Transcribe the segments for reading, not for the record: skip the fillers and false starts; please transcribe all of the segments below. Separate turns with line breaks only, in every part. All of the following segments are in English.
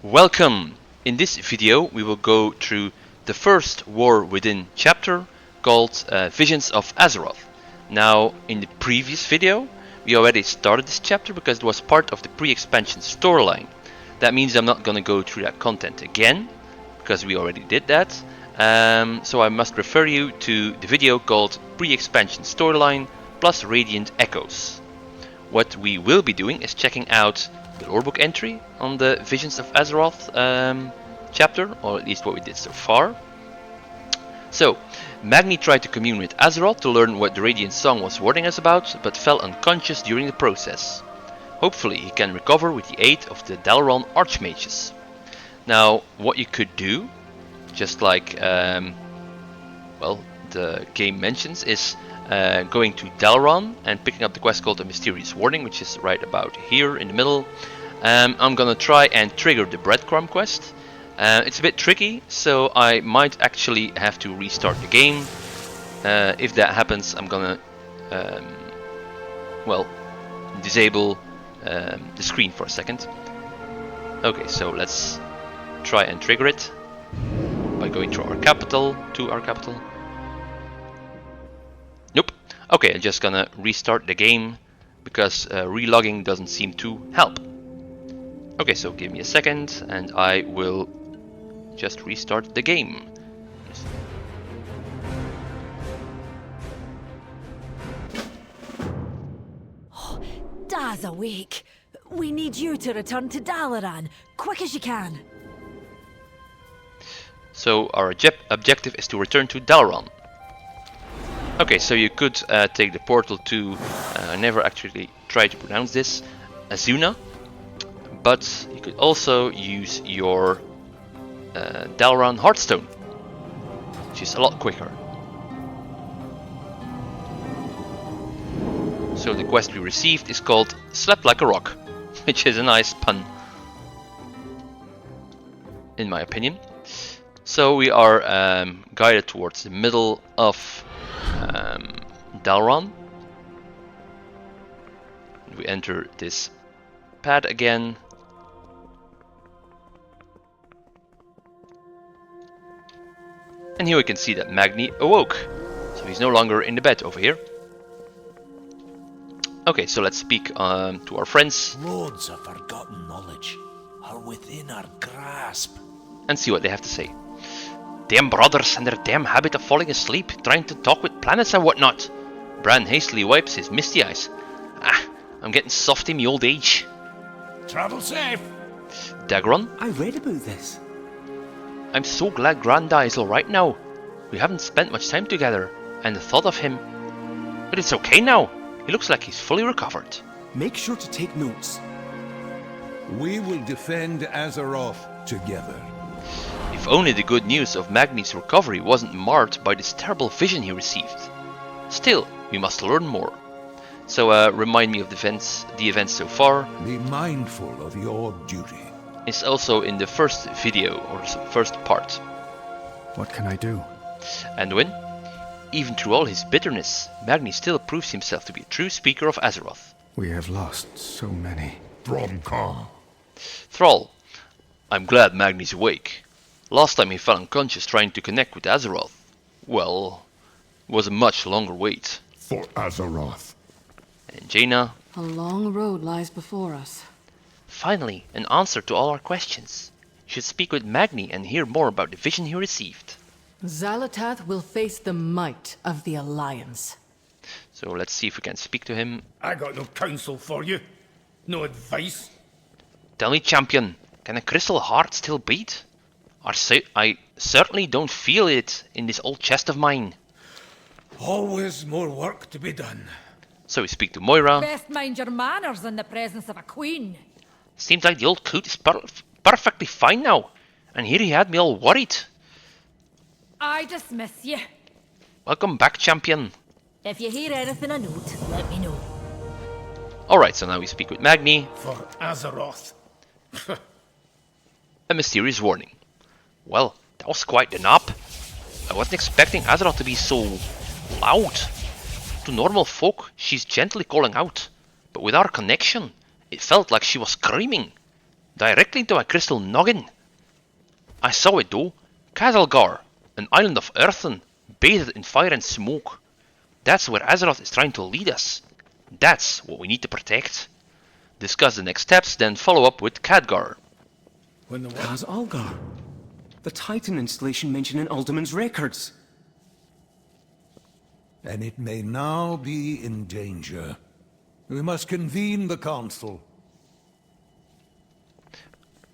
Welcome! In this video we will go through the first War Within chapter called Visions of Azeroth. Now in the previous video we already started this chapter because it was part of the pre-expansion storyline. That means I'm not gonna go through that content again because we already did that. So I must refer you to the video called Pre-expansion Storyline plus Radiant Echoes. What we will be doing is checking out the lorebook entry on the Visions of Azeroth chapter, or at least what we did so far. So, Magni tried to commune with Azeroth to learn what the Radiant Song was warning us about, but fell unconscious during the process. Hopefully he can recover with the aid of the Dalaran Archmages. Now, what you could do, just like well, the game mentions, is going to Dalaran and picking up the quest called A Mysterious Warning, which is right about here in the middle. I'm gonna try and trigger the breadcrumb quest. It's a bit tricky, so I might actually have to restart the game. If that happens, I'm gonna well, disable the screen for a second. Okay, so let's try and trigger it by going to our capital. Nope. Okay, I'm just gonna restart the game because relogging doesn't seem to help. Okay, so give me a second and I will just restart the game.
Oh, Da's awake. We need you to return to Dalaran, quick as you can.
So our objective is to return to Dalaran. Okay, so you could take the portal to, I never actually tried to pronounce this, Azuna, but you could also use your Dalaran Heartstone, which is a lot quicker. So the quest we received is called Slept Like a Rock, which is a nice pun, in my opinion. So we are guided towards the middle of Dalaran. We enter this pad again. And here we can see that Magni awoke. So he's no longer in the bed over here. Okay, so let's speak to our friends.
Loads of forgotten knowledge are within our grasp.
And see what they have to say. Damn brothers and their damn habit of falling asleep, trying to talk with planets and whatnot. Bran hastily wipes his misty eyes. Ah, I'm getting soft in my old age.
Travel safe.
Dagron?
I read about this.
I'm so glad Granda is alright now. We haven't spent much time together, and the thought of him... But it's okay now. He looks like he's fully recovered.
Make sure to take notes.
We will defend Azeroth together.
If only the good news of Magni's recovery wasn't marred by this terrible vision he received. Still, we must learn more. So remind me of the events so far.
Be mindful of your duty.
It's also in the first video, or first part.
What can I do?
Anduin? Even through all his bitterness, Magni still proves himself to be a true speaker of Azeroth.
We have lost so many.
Thrall. I'm glad Magni's awake. Last time he fell unconscious trying to connect with Azeroth. Well, it was a much longer wait.
For Azeroth.
And Jaina.
A long road lies before us.
Finally, an answer to all our questions. Should speak with Magni and hear more about the vision he received.
Xalatath will face the might of the Alliance.
So let's see if we can speak to him.
I got no counsel for you. No advice.
Tell me, champion, can a crystal heart still beat? I certainly don't feel it in this old chest of mine.
Always more work to be done.
So we speak to Moira.
Best mind your manners in the presence of a queen.
Seems like the old coot is perfectly fine now. And here he had me all worried.
I dismiss you.
Welcome back, champion.
If you hear anything I note, let me know.
Alright, so now we speak with Magni.
For Azeroth.
A mysterious warning. Well, that was quite the nap. I wasn't expecting Azeroth to be so loud. To normal folk, she's gently calling out. But with our connection, it felt like she was screaming. directly into my crystal noggin. I saw it though. Kazalgar, an island of earthen, bathed in fire and smoke. That's where Azeroth is trying to lead us. That's what we need to protect. Discuss the next steps, then follow up with Khadgar.
When the Kaz Algar. The Titan installation mentioned in Alderman's records.
And it may now be in danger. We must convene the council.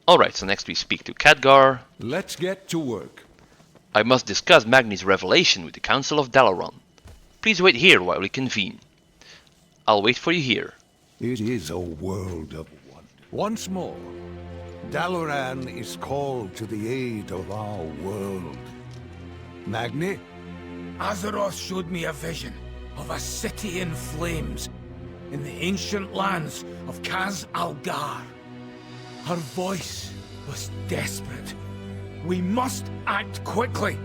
Alright, so next we speak to Khadgar.
Let's get to work.
I must discuss Magni's revelation with the Council of Dalaran. Please wait here while we convene. I'll wait for you here.
It is a world of wonder. Once more, Dalaran is called to the aid of our world. Magni?
Azeroth showed me a vision of a city in flames in the ancient lands of Kaz Algar. Her voice was desperate. We must act quickly.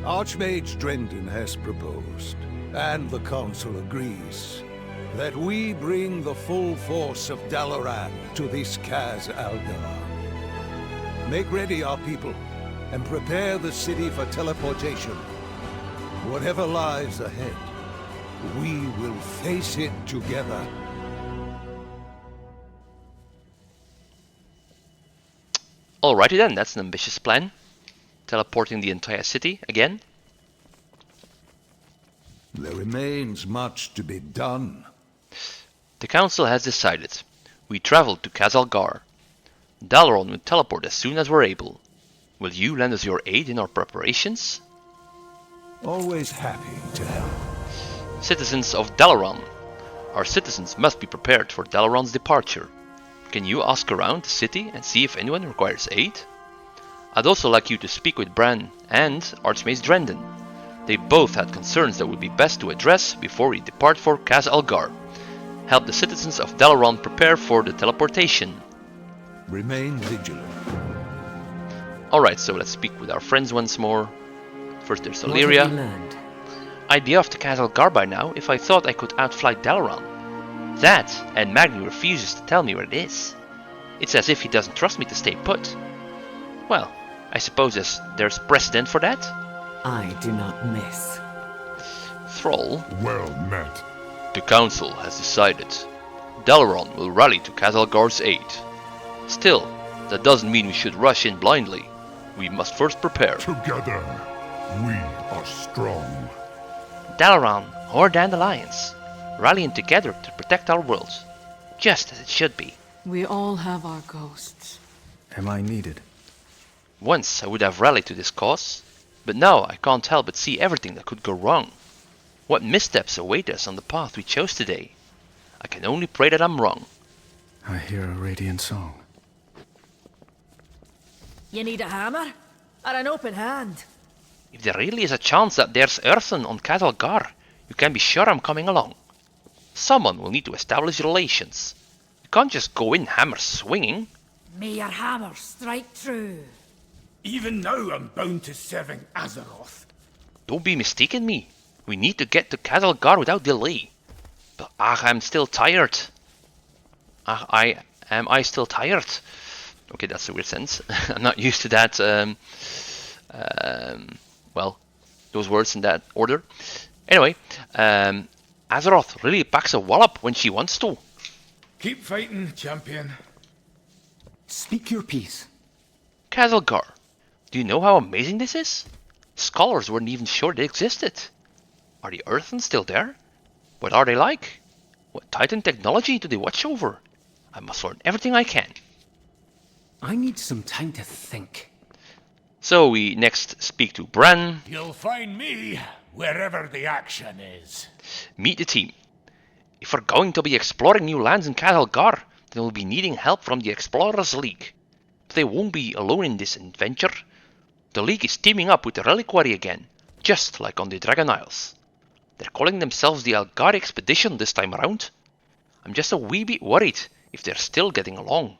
Archmage Drendon has proposed, and the council agrees, that we bring the full force of Dalaran to this Kaz Algar. Make ready, our people, and prepare the city for teleportation. Whatever lies ahead, we will face it together.
Alrighty then, that's an ambitious plan. Teleporting the entire city again.
There remains much to be done.
The council has decided. We travel to Kazalgar. Dalaran will teleport as soon as we're able. Will you lend us your aid in our preparations?
Always happy to help.
Citizens of Dalaran. Our citizens must be prepared for Dalaran's departure. Can you ask around the city and see if anyone requires aid? I'd also like you to speak with Bran and Archmage Drendon. They both had concerns that would be best to address before we depart for Kaz Algar. Help the citizens of Dalaran prepare for the teleportation.
Remain vigilant.
Alright, so let's speak with our friends once more. First there's
What have you
Illyria.
learned?
I'd be off to Kaz Algar by now if I thought I could outfly Dalaran. That, and Magni refuses to tell me where it is. It's as if he doesn't trust me to stay put. Well, I suppose there's precedent for that?
I do not miss.
Thrall,
Well met.
the council has decided. Dalaran will rally to Kazalgar's aid. Still, that doesn't mean we should rush in blindly. We must first prepare.
Together, we are strong.
Dalaran, Horde and Alliance, rallying together to protect our worlds. Just as it should be.
We all have our ghosts.
Am I needed?
Once I would have rallied to this cause, but now I can't help but see everything that could go wrong. What missteps await us on the path we chose today? I can only pray that I'm wrong.
I hear a radiant song.
You need a hammer? Or an open hand?
If there really is a chance that there's earthen on Kazalgar, you can be sure I'm coming along. Someone will need to establish relations. You can't just go in hammer swinging.
May your hammer strike true.
Even now I'm bound to serving Azeroth.
Don't be mistaken me. We need to get to Kazalgar without delay. But I'm still tired. Am I still tired? Okay, that's a weird sense. I'm not used to that. Well, those words in that order. Anyway, Azeroth really packs a wallop when she wants to.
Keep fighting, champion.
Speak your piece.
Kazalgar, do you know how amazing this is? Scholars weren't even sure they existed. Are the Earthens still there? What are they like? What Titan technology do they watch over? I must learn everything I can.
I need some time to think.
So we next speak to Bran.
You'll find me wherever the action is.
Meet the team. If we're going to be exploring new lands in Kazalgar, then we'll be needing help from the Explorers League. But they won't be alone in this adventure. The League is teaming up with the Reliquary again, just like on the Dragon Isles. They're calling themselves the Algar Expedition this time around. I'm just a wee bit worried if they're still getting along.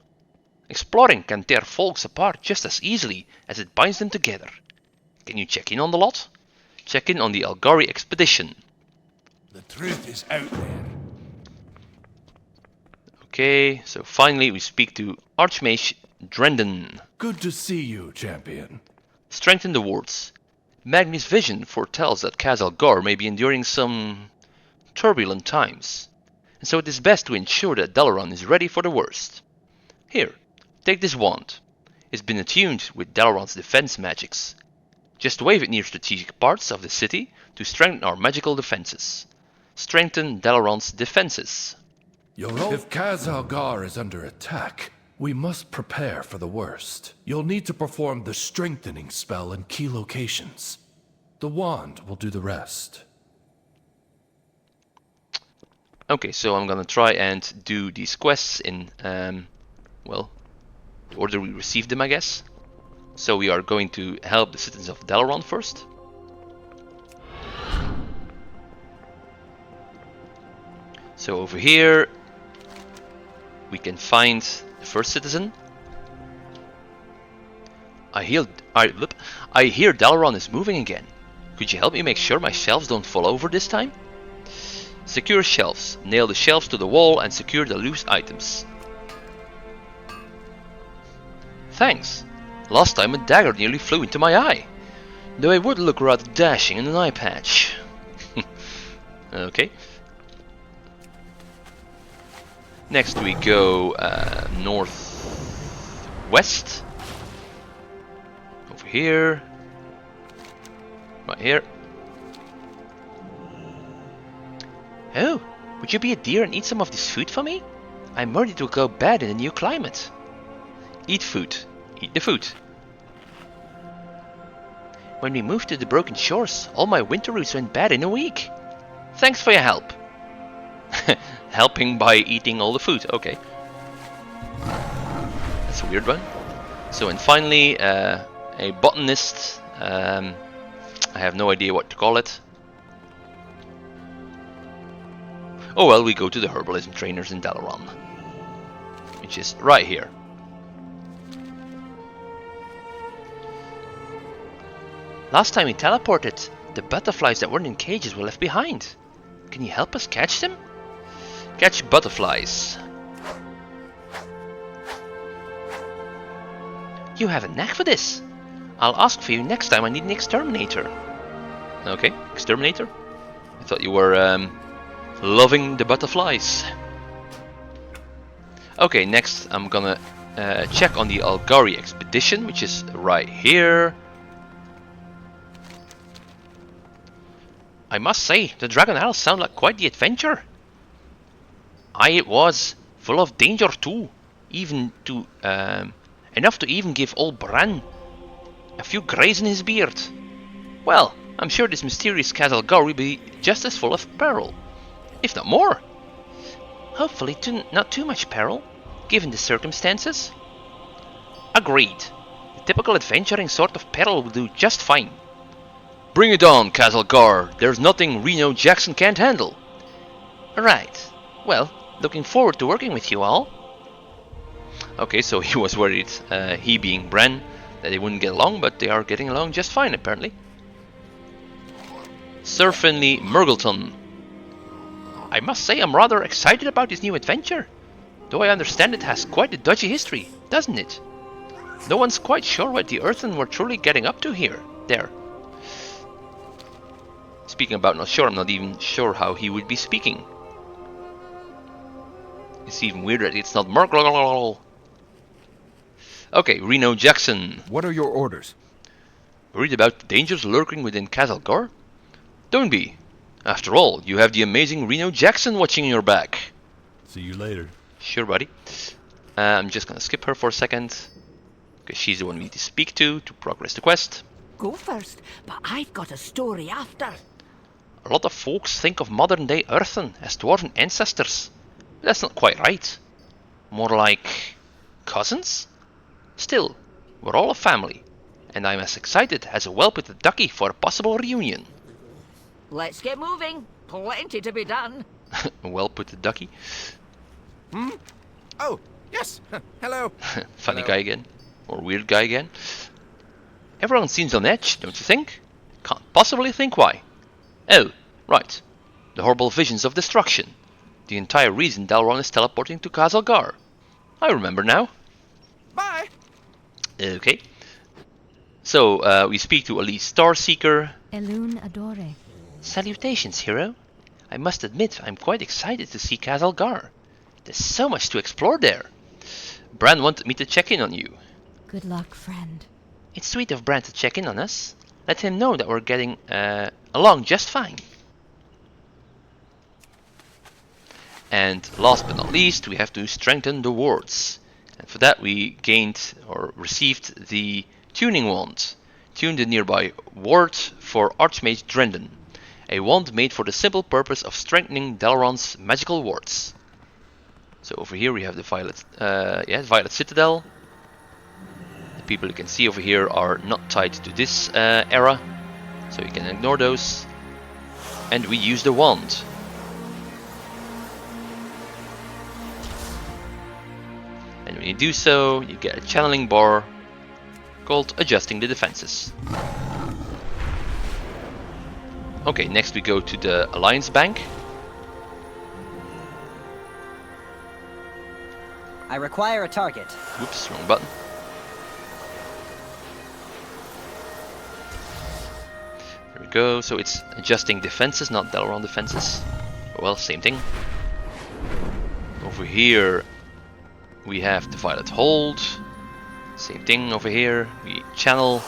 Exploring can tear folks apart just as easily as it binds them together. Can you check in on the lot? Check in on the Algari Expedition.
The truth is out there.
Okay, so finally we speak to Archmage Drendon.
Good to see you, champion.
Strengthen the wards. Magni's vision foretells that Khazal-Gar may be enduring some turbulent times, and so it is best to ensure that Dalaran is ready for the worst. Here, take this wand. It's been attuned with Dalaran's defense magics. Just wave it near strategic parts of the city to strengthen our magical defenses. Strengthen Dalaran's defenses.
If Khazal-Gar is under attack, we must prepare for the worst. You'll need to perform the strengthening spell in key locations. The wand will do the rest.
Okay, so I'm gonna try and do these quests in, well, the order we received them, I guess. So we are going to help the citizens of Dalaran first. So over here, we can find the first citizen. I hear Dalaran is moving again. Could you help me make sure my shelves don't fall over this time? Secure shelves. Nail the shelves to the wall and secure the loose items. Thanks. Last time a dagger nearly flew into my eye. Though I would look rather dashing in an eye patch. Okay. Next we go northwest. Over here. Right here. Oh, would you be a dear and eat some of this food for me? I'm worried it will go bad in the new climate. Eat food. Eat the food. When we moved to the Broken Shores, all my winter roots went bad in a week. Thanks for your help. Helping by eating all the food. Okay. That's a weird one. So, and finally, a botanist. I have no idea what to call it. Oh well, we go to the herbalism trainers in Dalaran, which is right here. Last time we teleported, the butterflies that weren't in cages were left behind. Can you help us catch them? Catch butterflies. You have a knack for this. I'll ask for you next time I need an exterminator. Okay, exterminator? I thought you were loving the butterflies. Okay, next I'm gonna check on the Algari expedition, which is right here. I must say, the Dragon Isles sound like quite the adventure. Aye, it was. Full of danger too. Even to enough to even give old Bran a few greys in his beard. Well, I'm sure this mysterious Khazal-Gar will be just as full of peril, if not more. Hopefully not too much peril, given the circumstances. Agreed. The typical adventuring sort of peril will do just fine. Bring it on, Khazal-Gar. There's nothing Reno Jackson can't handle. Right. Well, looking forward to working with you all. Okay, so he was worried, he being Bran, that they wouldn't get along, but they are getting along just fine apparently. Sir Finley Murgleton. I must say I'm rather excited about this new adventure. Though I understand it has quite a dodgy history, doesn't it? No one's quite sure what the Earthen were truly getting up to there. Speaking about not sure, I'm not even sure how he would be speaking. It's even weirder that it's not Murgle. Okay, Reno Jackson.
What are your orders?
Worried about the dangers lurking within Khazal-Gar? Don't be. After all, you have the amazing Reno Jackson watching your back.
See you later.
Sure, buddy. I'm just gonna skip her for a second, because she's the one we need to speak to progress the quest.
Go first, but I've got a story after.
A lot of folks think of modern-day Earthen as dwarven ancestors. But that's not quite right. More like cousins? Still, we're all a family, and I'm as excited as a whelp with a ducky for a possible reunion.
Let's get moving. Plenty to be done.
A whelp with a ducky?
Oh, yes. Hello.
Funny guy again. Or weird guy again. Everyone seems on edge, don't you think? Can't possibly think why. Oh, right. The horrible visions of destruction. the entire reason Dalaran is teleporting to Khazalgar. I remember now.
Bye!
Okay. So, we speak to Elise Starseeker.
Elune Adore.
Salutations, hero. I must admit, I'm quite excited to see Khazalgar. There's so much to explore there. Bran wanted me to check in on you.
Good luck, friend.
It's sweet of Bran to check in on us. Let him know that we're getting along just fine. And last but not least, we have to strengthen the wards. And for that we gained or received the tuning wand. Tune the nearby ward for Archmage Drendon. A wand made for the simple purpose of strengthening Dalaran's magical wards. So over here we have the Violet Citadel. The people you can see over here are not tied to this era, so you can ignore those. And we use the wand. And when you do so, you get a channeling bar called Adjusting the Defenses. Okay, next we go to the Alliance Bank.
I require a target.
Oops, wrong button. There we go, so it's adjusting defenses, not Dalaran defenses. Well, same thing. Over here we have the Violet Hold. Same thing over here. We channel.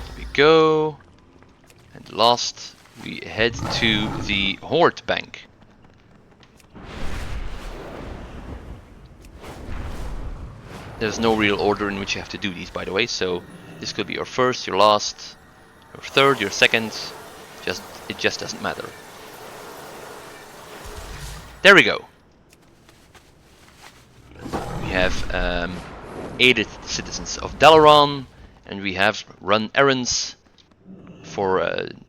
There we go. And last we head to the Horde Bank. There's no real order in which you have to do these, by the way, so this could be your first, your last, your third, your second. It just doesn't matter. There we go. We have aided citizens of Dalaran, and we have run errands for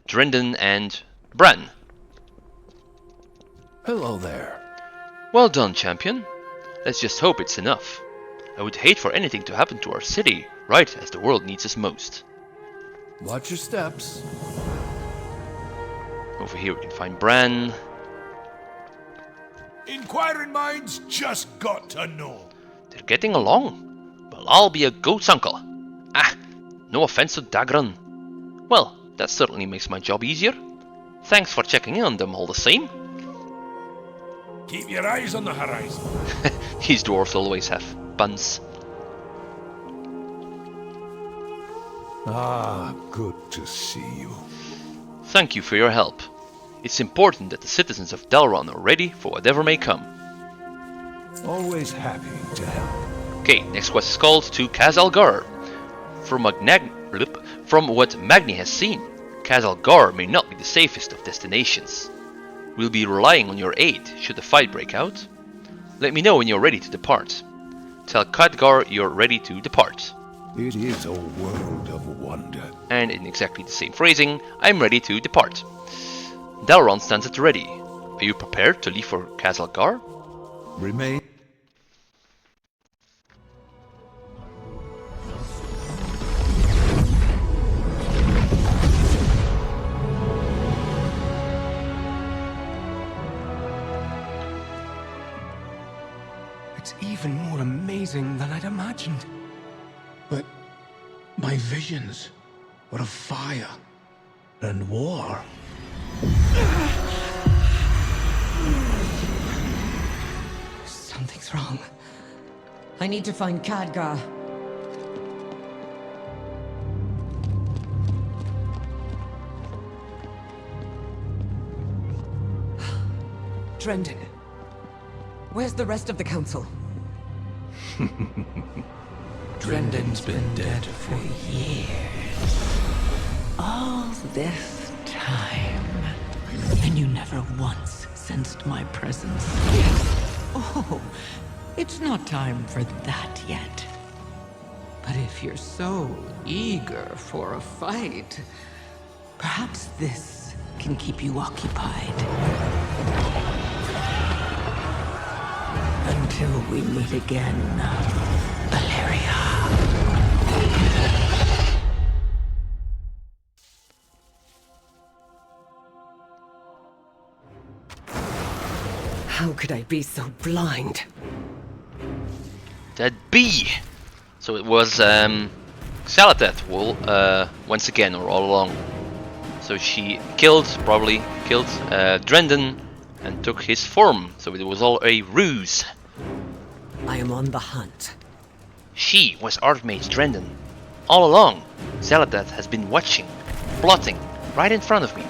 Drendon and Bran.
Hello there.
Well done, champion. Let's just hope it's enough. I would hate for anything to happen to our city, right as the world needs us most.
Watch your steps.
Over here we can find Bran.
Inquiring minds just got to know.
They're getting along. Well, I'll be a goat's uncle. Ah, no offense to Dagran. Well, that certainly makes my job easier. Thanks for checking in on them all the same.
Keep your eyes on the horizon.
These dwarves always have buns.
Ah, good to see you.
Thank you for your help. It's important that the citizens of Dalaran are ready for whatever may come.
Always happy to help.
Okay, next quest is called to Khazalgar. From what Magni has seen, Khazalgar may not be the safest of destinations. We'll be relying on your aid should the fight break out. Let me know when you're ready to depart. Tell Khadgar you're ready to depart.
It is a world of wonder.
And in exactly the same phrasing, I'm ready to depart. Dalaran stands at the ready. Are you prepared to leave for Khazalgar?
Remain.
It's even more amazing than I'd imagined.
But my visions were of fire and war.
Something's wrong. I need to find Khadgar. Drendon. Where's the rest of the council?
Drendon's been dead for
years. All this time. And you never once sensed my presence. Oh, it's not time for that yet. But if you're so eager for a fight, perhaps this can keep you occupied. Until we meet again, Valeria.
How could I be so blind?
That bee! So it was Xalatath, well, once again, or all along. So she probably killed Drendon and took his form. So it was all a ruse.
I am on the hunt.
She was Archmage Drendon. All along, Xalatath has been watching, plotting, right in front of me.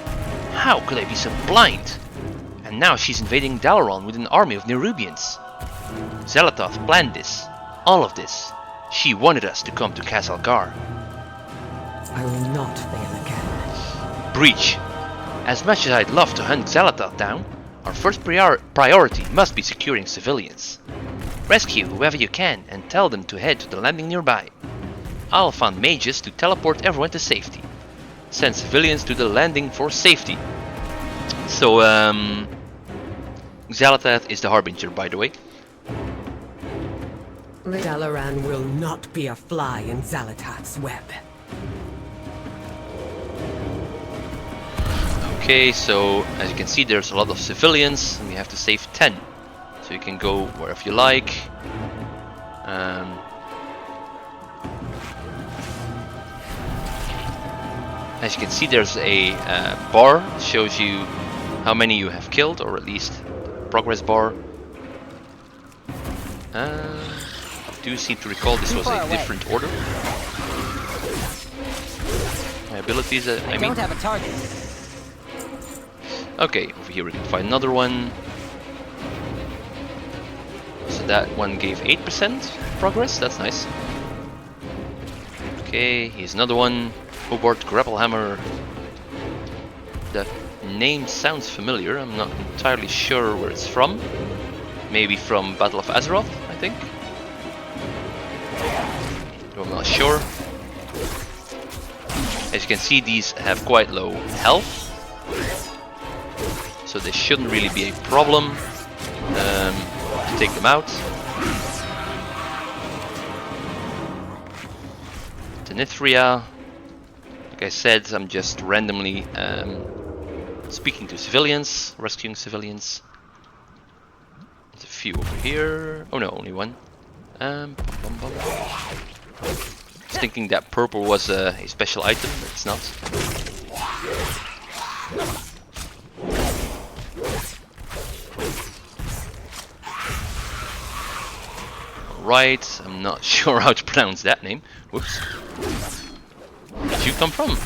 How could I be so blind? And now she's invading Dalaran with an army of Nerubians. Xalatath planned this, all of this. She wanted us to come to Khazalgar.
I will not fail again.
Breach. As much as I'd love to hunt Xalatath down, our first priority must be securing civilians. Rescue whoever you can and tell them to head to the landing nearby. I'll find mages to teleport everyone to safety. Send civilians to the landing for safety. So, Xalatath is the Harbinger, by the way.
Dalaran will not be a fly in Xalatath's web.
Okay, so as you can see, there's a lot of civilians, and we have to save 10. So you can go wherever you like. As you can see, there's a bar that shows you how many you have killed, or at least progress bar. I do seem to recall this was a different order. My abilities, I mean.
Don't have a target.
Okay, over here we can find another one. So that one gave 8% progress, that's nice. Okay, here's another one. Hobart Grapplehammer. The name sounds familiar, I'm not entirely sure where it's from. Maybe from Battle of Azeroth, I think. I'm not sure. As you can see, these have quite low health. So this shouldn't really be a problem to take them out. Tenithria, like I said, I'm just randomly speaking to civilians, rescuing civilians. There's a few over here. Oh no, only one. I was thinking that purple was a special item, but it's not. Right, I'm not sure how to pronounce that name. Whoops. Where did you come from?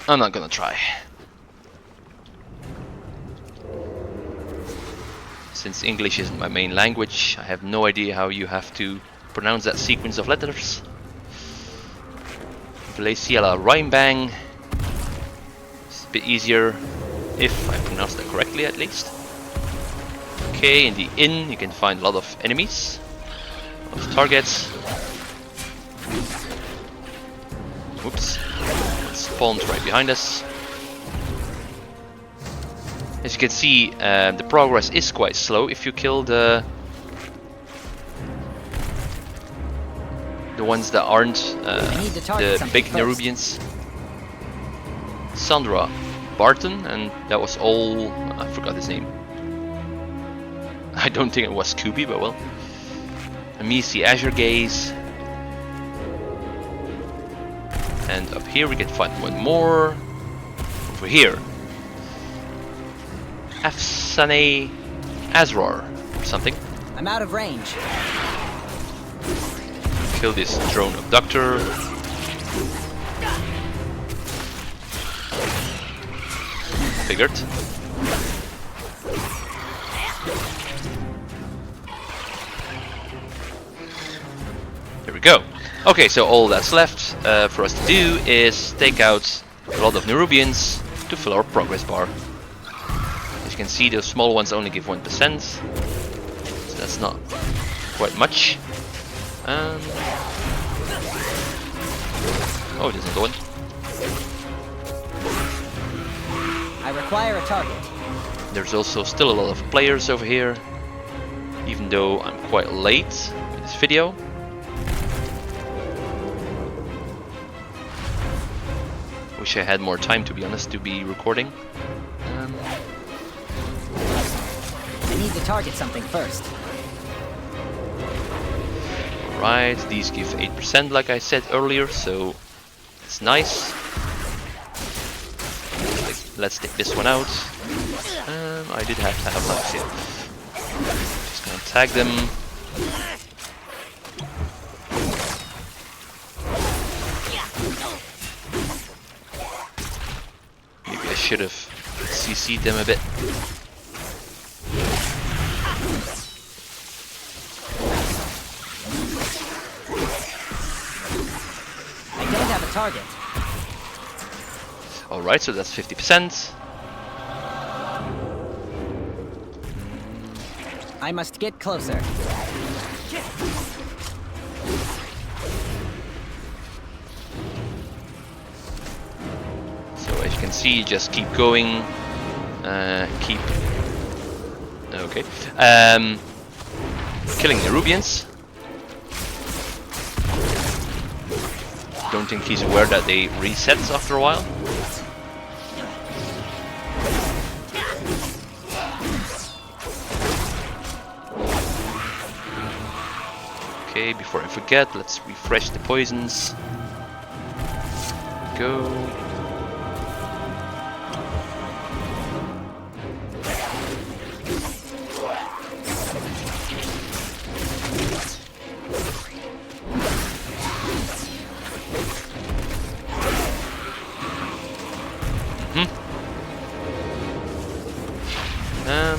I'm not gonna try. Since English isn't my main language, I have no idea how you have to pronounce that sequence of letters. Glaciala Rheinbang. It's a bit easier if I pronounce that correctly at least. Okay, in the inn you can find a lot of enemies, a lot of targets. Oops, it spawned right behind us. As you can see, the progress is quite slow if you kill the ones that aren't the big Nerubians. Sandra Barton, and that was all. I forgot his name. I don't think it was Scooby, but well. Amici Azure Gaze. And up here we can find one more. Over here. Afsane Azrar or something.
I'm out of range.
Kill this drone abductor. Figured. There we go. Okay, so all that's left for us to do is take out a lot of Nerubians to fill our progress bar. As you can see, those small ones only give 1%, so that's not quite much. Oh, there's another one.
I require a target.
There's also still a lot of players over here, even though I'm quite late in this video. Wish I had more time, to be honest, to be recording.
to target something first.
Right, these give 8% like I said earlier, so it's nice. Let's take this one out. I did have to have lives here. Just gonna tag them. Maybe I should have CC'd them a bit.
I don't have a target.
Alright, so that's 50%.
I must get closer.
So as you can see, just keep going. Okay. Killing the Rubians. Don't think he's aware that they reset after a while. Okay, before I forget, let's refresh the poisons. Go.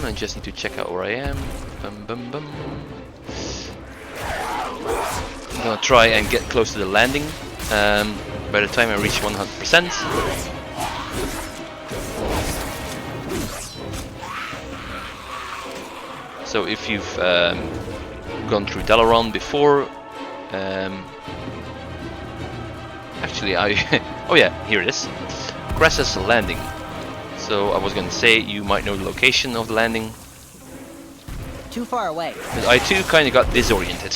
I just need to check out where I am. Bum, bum, bum. I'm gonna try and get close to the landing by the time I reach 100%. So if you've gone through Dalaran before, actually oh yeah, here it is. Crassus Landing. So I was gonna say you might know the location of the landing.
Too far away.
But I too kind of got disoriented.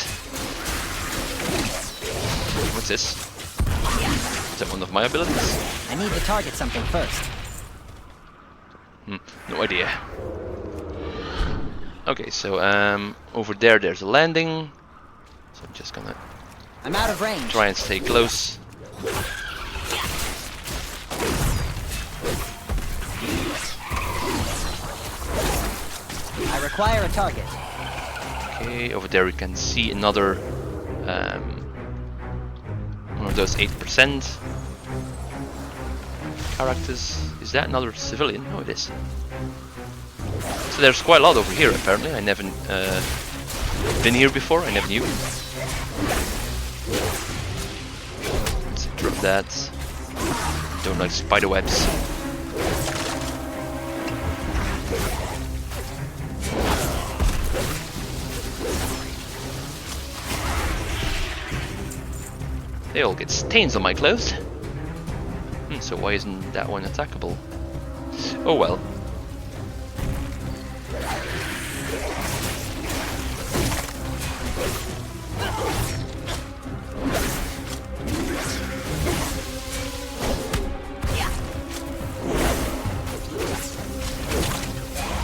What's this? Is that one of my abilities?
I need to target something first.
No idea. Okay, so over there's a landing. So I'm just gonna
I'm out of range.
try and stay close.
I require a target.
Okay, over there we can see another one of those 8% characters. Is that another civilian? No, it is. So there's quite a lot over here apparently. I never been here before. I never knew. Let's drop that. Don't like spider webs. They all get stains on my clothes. So why isn't that one attackable? Oh well.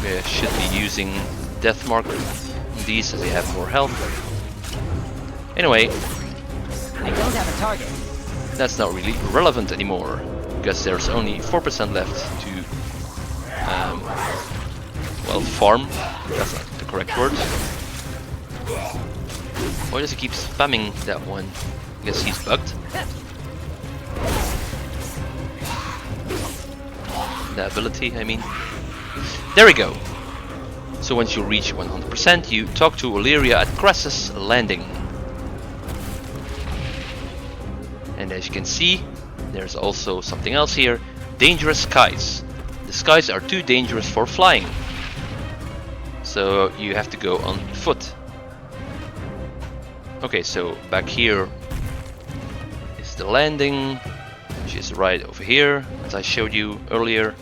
We should be using Death Mark on these as they have more health. Anyway.
I don't have a target.
That's not really relevant anymore, because there's only 4% left to, well, farm. That's not the correct word. Why does he keep spamming that one? I guess he's bugged. The ability, I mean. There we go. So once you reach 100%, you talk to Illyria at Crassus Landing. And as you can see, there's also something else here. Dangerous skies. The skies are too dangerous for flying. So you have to go on foot. Okay, so back here is the landing, which is right over here, as I showed you earlier.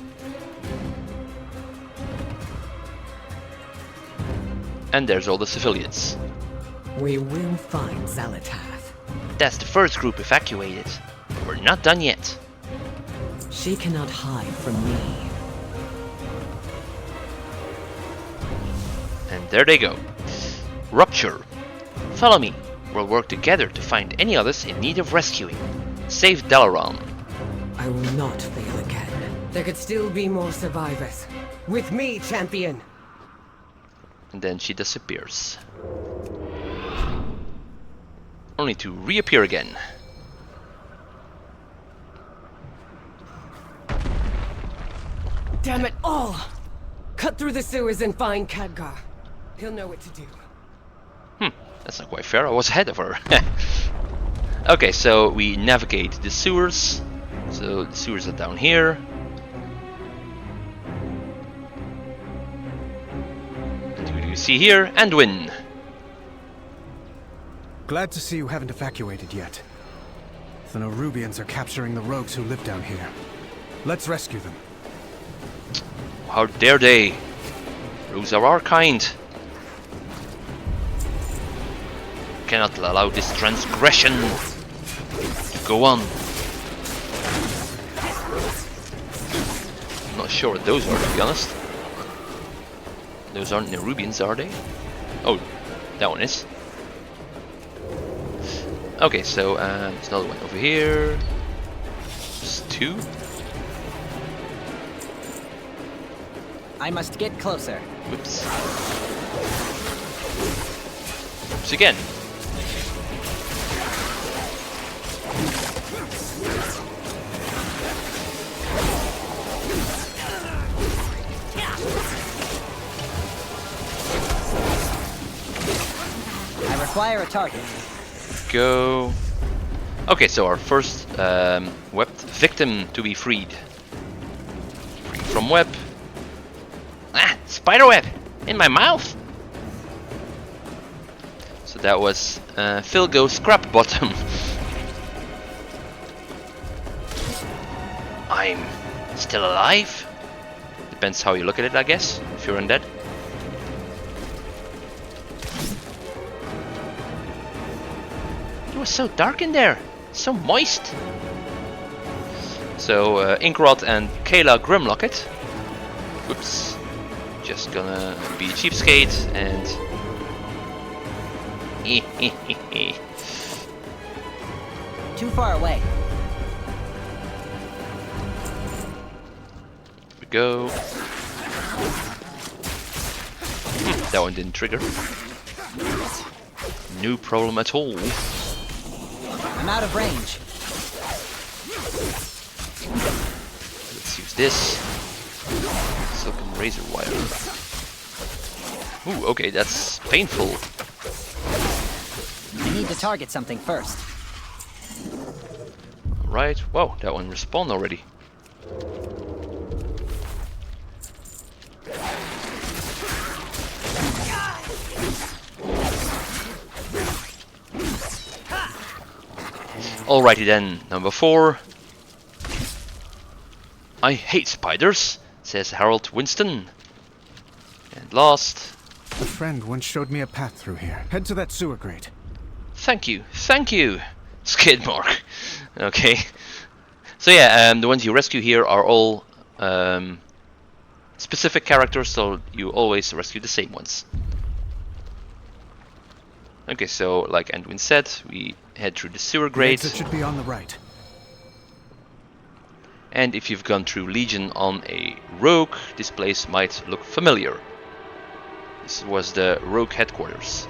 And there's all the civilians.
We will find Xalatath.
That's the first group evacuated. But we're not done yet.
She cannot hide from me.
there they go. Rupture. Follow me. We'll work together to find any others in need of rescuing. Save Dalaran.
I will not fail again. There could still be more survivors. With me, champion!
And then she disappears. Only to reappear again.
Damn it all! Cut through the sewers and find Khadgar. He'll know what to do.
That's not quite fair. I was ahead of her. Okay, so we navigate the sewers. So the sewers are down here. And who do you see here? Anduin.
Glad to see you haven't evacuated yet. The Nerubians are capturing the rogues who live down here. Let's rescue them.
How dare they? Rogues are our kind. Cannot allow this transgression to go on. I'm not sure what those are, to be honest. Those aren't Nerubians, are they? Oh, that one is. Okay, so there's another one over here. There's two.
I must get closer.
Whoops. Oops again.
I require a target.
Go. Okay, so our first victim to be freed. Free from web. Ah, spider web in my mouth. So that was Philgo Scrap Bottom. I'm still alive. Depends how you look at it, I guess. If you're undead. It was so dark in there, so moist. So Inkrod and Kayla Grimlocket. Whoops. Just gonna be a cheapskate and
Too far away.
we go. That one didn't trigger. No problem at all.
I'm out of range.
Let's use this. Silken razor wire. Ooh, okay, that's painful.
I need to target something first.
Right. Whoa, that one respawned already. Alrighty then, number 4. I hate spiders, says Harold Winston. And last.
A friend once showed me a path through here. Head to that sewer grate.
Thank you, Skidmark. Okay. So yeah, the ones you rescue here are all specific characters, so you always rescue the same ones. Okay, so like Anduin said, we head through the sewer grate.
The exit should be on the right.
And if you've gone through Legion on a rogue, this place might look familiar. This was the rogue headquarters.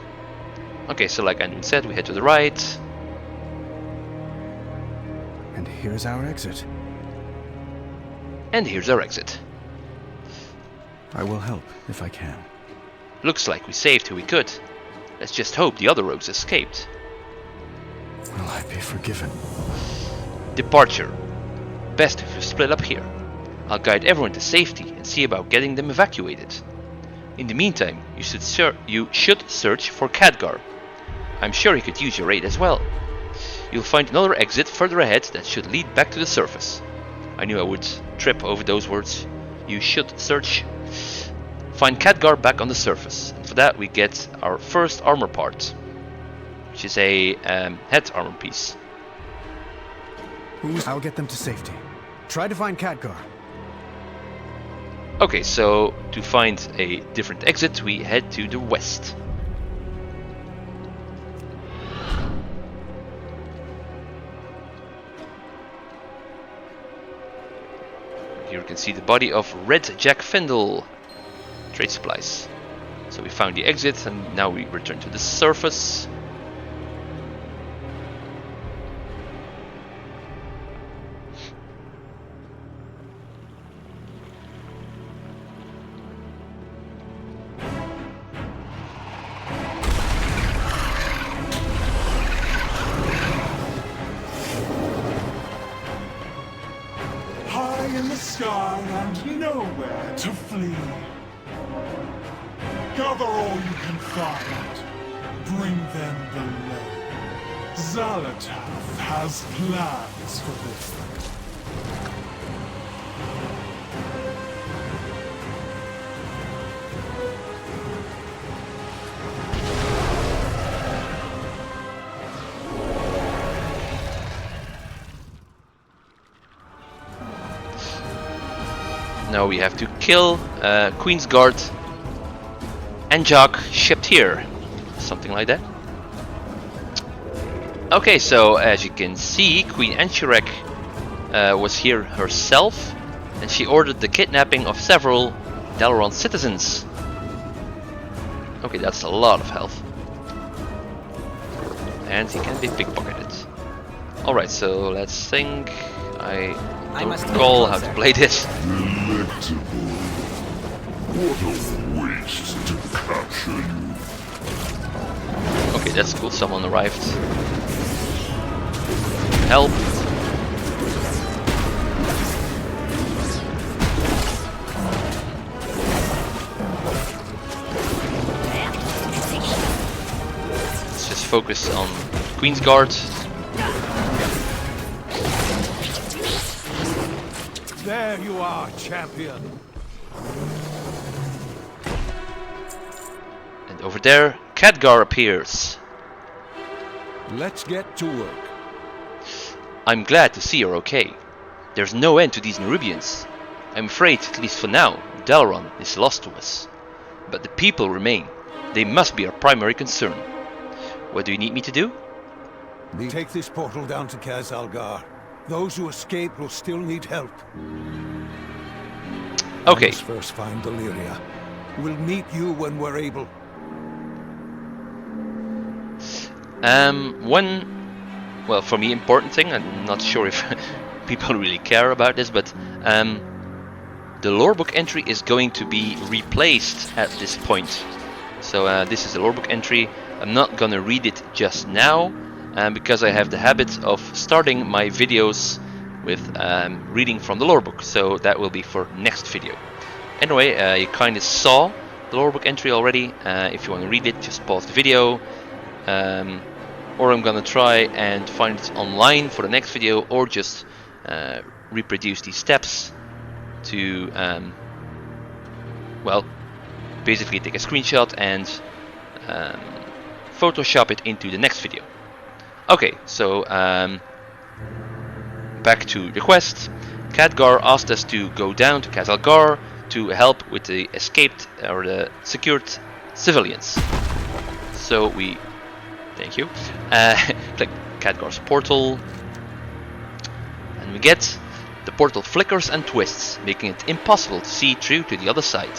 Okay, so like Anduin said, we head to the right.
And here's our exit.
And here's our exit.
I will help if I can.
Looks like we saved who we could. Let's just hope the other rogues escaped.
Will I be forgiven?
Departure. Best if we split up here. I'll guide everyone to safety and see about getting them evacuated. In the meantime, you should search for Khadgar. I'm sure he could use your aid as well. You'll find another exit further ahead that should lead back to the surface. I knew I would trip over those words. You should search. Find Khadgar back on the surface. And for that we get our first armor part. Which is a head armor piece.
I'll get them to safety. Try to find Khadgar.
Okay, so to find a different exit, we head to the west. Here you can see the body of Red Jack Fendel. Trade supplies. So we found the exit and now we return to the surface.
High in the sky and nowhere to flee. Gather all you can find. Bring them below. Xalatath has plans for this.
Now we have to kill Queen's Guard and Jock shipped here. Something like that. Okay, so as you can see, Queen Anshirek was here herself, and she ordered the kidnapping of several Dalaran citizens. Okay, that's a lot of health. And he can be pickpocketed. Alright, so let's think. I don't recall how to play this.
Delectable. What a waste to capture you.
Okay, that's cool. Someone arrived. Help. Let's just focus on Queen's Guard.
There you are, champion.
And over there, Khadgar appears.
Let's get to work.
I'm glad to see you're okay. There's no end to these Nerubians. I'm afraid, at least for now, Dalaran is lost to us. But the people remain. They must be our primary concern. What do you need me to do?
Take this portal down to Kaz Algar. Those who escape will still need help.
Okay.
Let's first find Deliria. We'll meet you when we're able.
One, well, for me, important thing. I'm not sure if people really care about this, but the lorebook entry is going to be replaced at this point. So this is the lorebook entry. I'm not gonna read it just now. Because I have the habit of starting my videos with reading from the lorebook, so that will be for next video. Anyway, you kind of saw the lorebook entry already. If you want to read it, just pause the video, or I'm gonna try and find it online for the next video, or just reproduce these steps to, well, basically take a screenshot and Photoshop it into the next video. Okay, so back to the quest. Khadgar asked us to go down to Khazalgar to help with the escaped or the secured civilians. So we, thank you, click Khadgar's portal, and we get the portal flickers and twists, making it impossible to see through to the other side.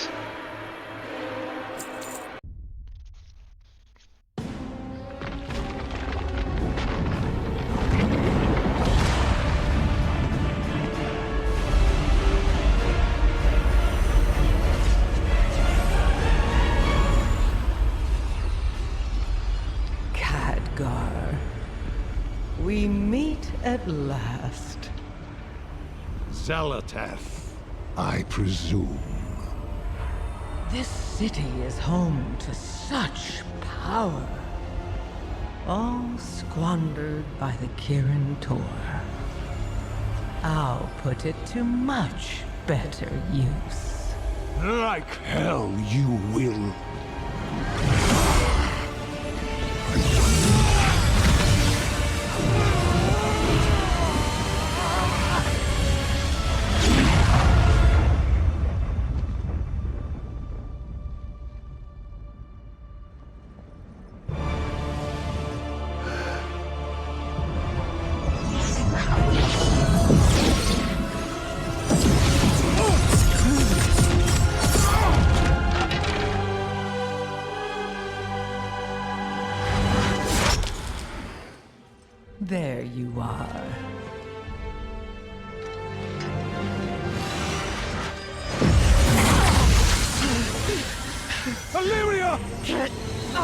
We meet at last.
Xalatath, I presume.
This city is home to such power. All squandered by the Kirin Tor. I'll put it to much better use.
Like hell you will.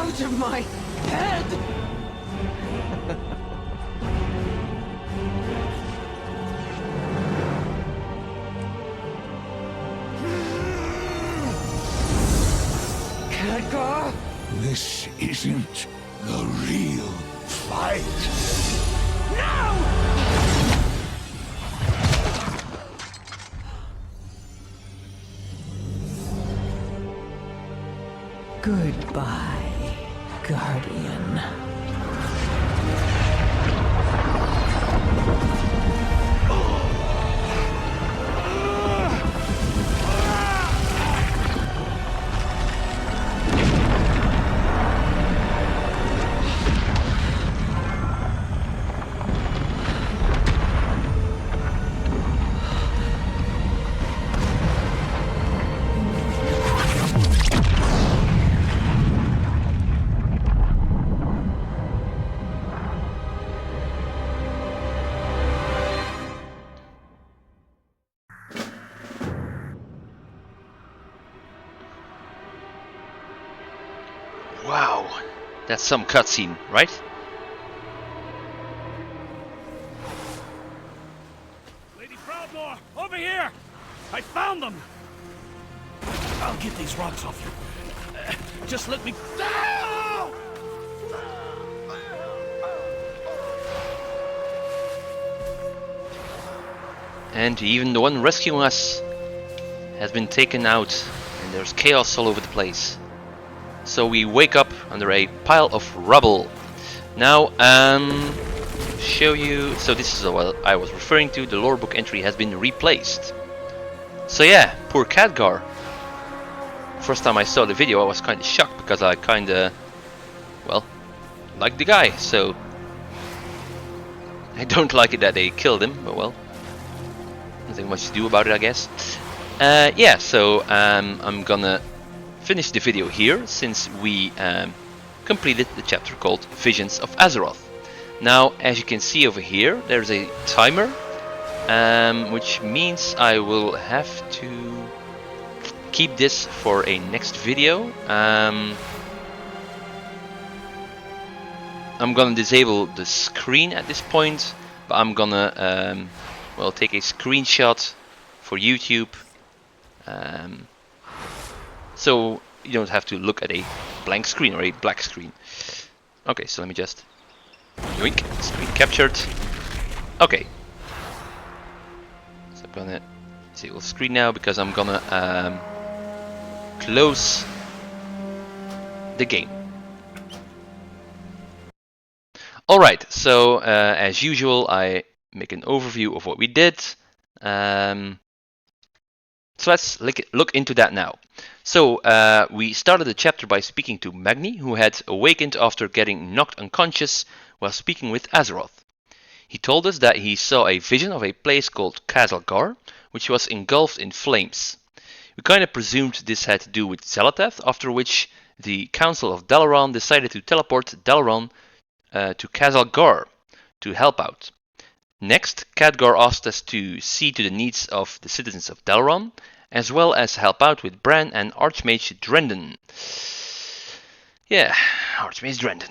out of my head! Khadgar?
This isn't the real fight.
Goodbye, Guardian.
Wow, that's some cutscene, right?
Lady Proudmore, over here! I found them! I'll get these rocks off you. Just let me...
And even the one rescuing us has been taken out, and there's chaos all over the place. So we wake up under a pile of rubble. Now, show you. So this is what I was referring to. The lore book entry has been replaced. So yeah, poor Khadgar. First time I saw the video, I was kind of shocked because I kind of, well, like the guy. So I don't like it that they killed him, but well, nothing much to do about it, I guess. Yeah. So I'm gonna finish the video here, since we completed the chapter called Visions of Azeroth. Now, as you can see over here, there's a timer, which means I will have to keep this for a next video. I'm gonna disable the screen at this point, but I'm gonna well, take a screenshot for YouTube. So you don't have to look at a blank screen or a black screen. Okay, so let me just yoink, screen captured. Okay, so I'm gonna disable screen now because I'm gonna close the game. Alright, so as usual I make an overview of what we did. So let's look into that now. So we started the chapter by speaking to Magni, who had awakened after getting knocked unconscious while speaking with Azeroth. He told us that he saw a vision of a place called Khazalgar, which was engulfed in flames. We kind of presumed this had to do with Xel'Atath, after which the Council of Dalaran decided to teleport Dalaran to Khazalgar to help out. Next, Khadgar asked us to see to the needs of the citizens of Dalaran, as well as help out with Bran and Archmage Drendon. Yeah, Archmage Drendon.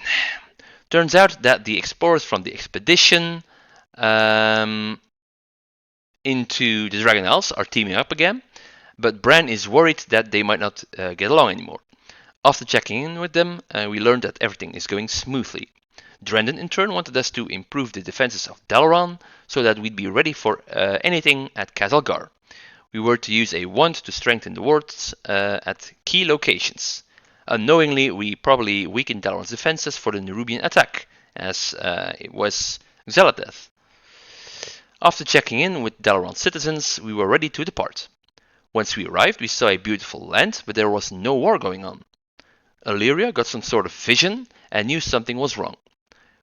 Turns out that the explorers from the expedition into the Dragon Isles are teaming up again, but Bran is worried that they might not get along anymore. After checking in with them, we learned that everything is going smoothly. Drendon in turn wanted us to improve the defenses of Dalaran so that we'd be ready for anything at Khazalgar. We were to use a wand to strengthen the wards at key locations. Unknowingly, we probably weakened Dalaran's defenses for the Nerubian attack, as it was Xel'Atath. After checking in with Dalaran's citizens, we were ready to depart. Once we arrived, we saw a beautiful land, but there was no war going on. Illyria got some sort of vision and knew something was wrong.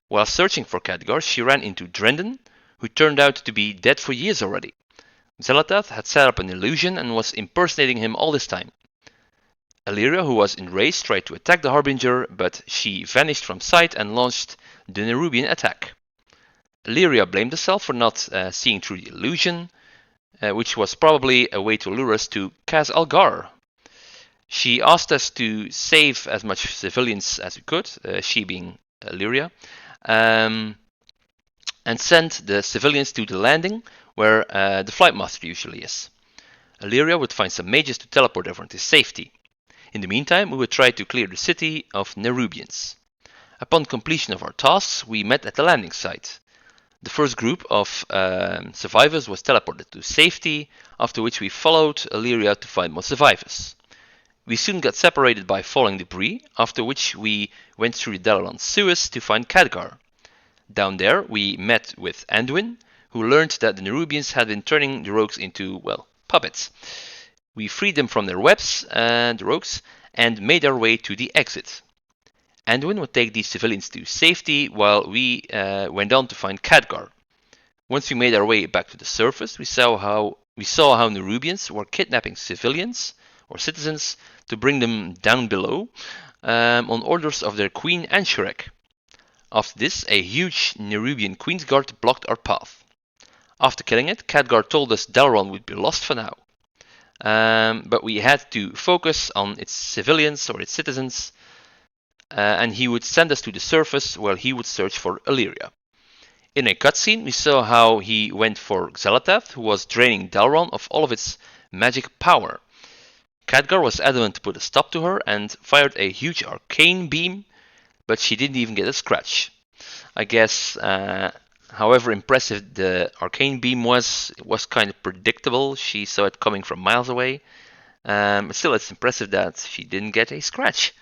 While searching for Khadgar, she ran into Drendon, who turned out to be dead for years already. Xel'Atath had set up an illusion and was impersonating him all this time. Illyria, who was enraged, tried to attack the Harbinger, but she vanished from sight and launched the Nerubian attack. Illyria blamed herself for not seeing through the illusion, which was probably a way to lure us to Khazalgar. She asked us to save as much civilians as we could, she being Illyria, and send the civilians to the landing where the Flight Master usually is. Illyria would find some mages to teleport everyone to safety. In the meantime, we would try to clear the city of Nerubians. Upon completion of our tasks, we met at the landing site. The first group of survivors was teleported to safety, after which we followed Illyria to find more survivors. We soon got separated by falling debris, after which we went through the Dalaran sewers to find Khadgar. Down there, we met with Anduin, who learned that the Nerubians had been turning the rogues into, well, puppets. We freed them from their webs and the rogues and made our way to the exit. Anduin would take these civilians to safety while we went on to find Khadgar. Once we made our way back to the surface, we saw how Nerubians were kidnapping civilians or citizens to bring them down below on orders of their queen Anshurek. After this, a huge Nerubian Queensguard blocked our path. After killing it, Khadgar told us Dalaran would be lost for now. But we had to focus on its civilians or its citizens, and he would send us to the surface while he would search for Illyria. In a cutscene, we saw how he went for Xelatath, who was draining Dalaran of all of its magic power. Khadgar was adamant to put a stop to her and fired a huge arcane beam, but she didn't even get a scratch. I guess, however impressive the arcane beam was, it was kind of predictable. She saw it coming from miles away. But still, it's impressive that she didn't get a scratch.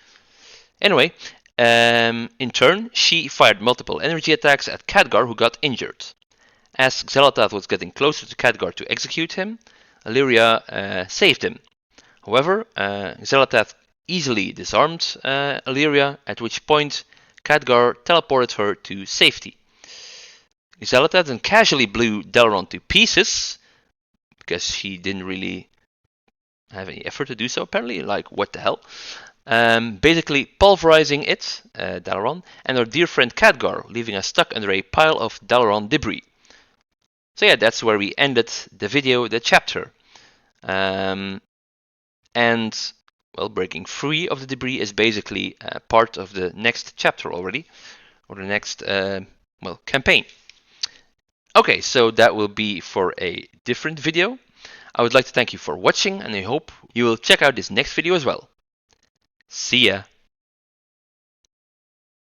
Anyway, in turn, she fired multiple energy attacks at Khadgar, who got injured. As Xelatath was getting closer to Khadgar to execute him, Illyria saved him. However, Xelatath easily disarmed Illyria, at which point Khadgar teleported her to safety. Xelatath then casually blew Dalaran to pieces, because she didn't really have any effort to do so, apparently. Like, what the hell? Basically pulverizing it, Dalaran, and our dear friend Khadgar, leaving us stuck under a pile of Dalaran debris. So yeah, that's where we ended the video, the chapter. And, well, breaking free of the debris is basically part of the next chapter already, or the next, well, campaign. Okay, so that will be for a different video. I would like to thank you for watching, and I hope you will check out this next video as well. See ya!